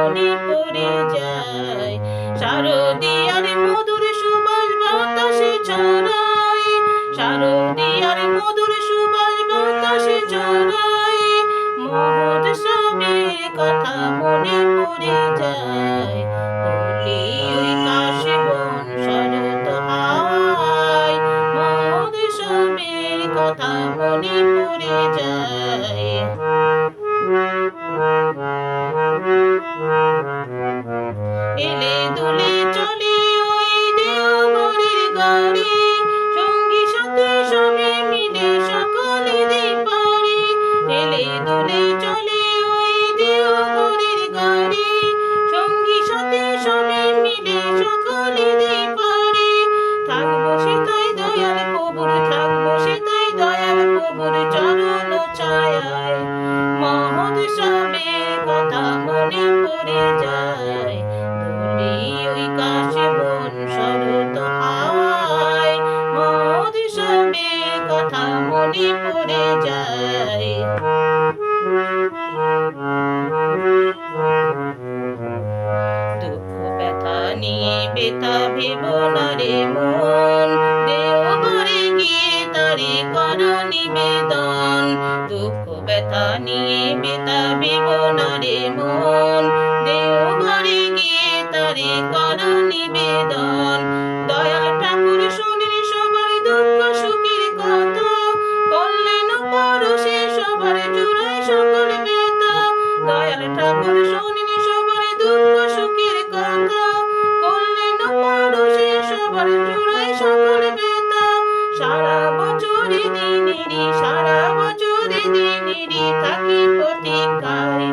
মনে পড়ে যায়। শারদিয়ার মধুর সুবাস বাতাসে ছড়ায়, শারদিয়ার মধুর সুবাস বাতাসে ছড়ায়, মহোৎসবের কথা মনে পড়ে যায়। কলি ওই কাশবন শরৎ হাওয়ায়, মহোৎসবের কথা মনে পড়ে যায়। এলে দুলে চলে ওই দেওঘরের গাড়ি, সঙ্গী সাথী সবে মিলে সকলে পারি। এলে দুলে চলে ওই দেওঘরের গাড়ি, সঙ্গী সাথী সবে মিলে সকলে পারি। থাকবো সেটাই দয়াল প্রভুর, থাকবো সেটাই দয়াল প্রভুর চরণ ছায়ায়, মহোৎসবের কথা মনে পড়ে যায়। দোলে ওই কাশবন শরৎ হাওয়ায়, মহোৎসবের কথা মনে পড়ে যায়। দুঃখ ব্যথা নিয়ে বেতা ভেব না রে মন, দেওঘরে গিয়ে তারে কর নিবেদন। দুঃখ ব্যথা নিয়ে বেতা ভেব না রে মন, দেওঘরে গিয়ে তারে কর নিবেদন। দয়াল ঠাকুর শোনেন সবার দুঃখ সুখের কথা, করলেন পরশে সবার জুড়ায় সকল ব্যথা। দয়াল ঠাকুর শোনেন সবার দুঃখ সুখের কথা, করলেন পরশে সবার জুড়ায় সকল ব্যথা। সারা বছরে দিনেরই, সারা বছরে দিনেরই থাকি প্রতীক্ষায়,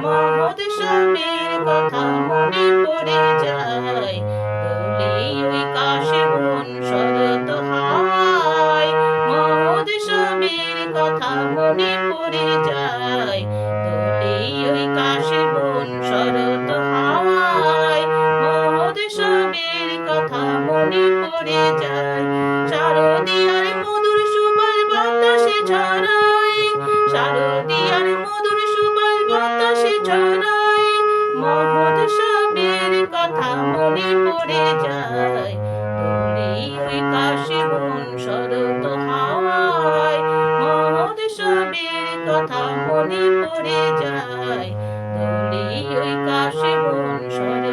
মহোৎসবের কথা মনে পড়ে যায়। দোলে ওই কাশবন শরৎ হাওয়ায়, মহোৎসবের কথা মনে পড়ে যায়। দোলে ওই কাশবন শরৎ হাওয়ায়, মহোৎসবের কথা মনে পড়ে যায়। শারদিয়ার মধুর সুবাস বাতাসে ছড়ায়, শারদিয়ার মধুর সুবাস বাতাসে ছড়ায়, মহোৎসবের কথা মনে পড়ে যায়। দোলে ওই কাশবন শরৎ হাওয়ায়, মহোৎসবের কথা মনে পড়ে যায়। দোলে ওই কাশবন শরৎ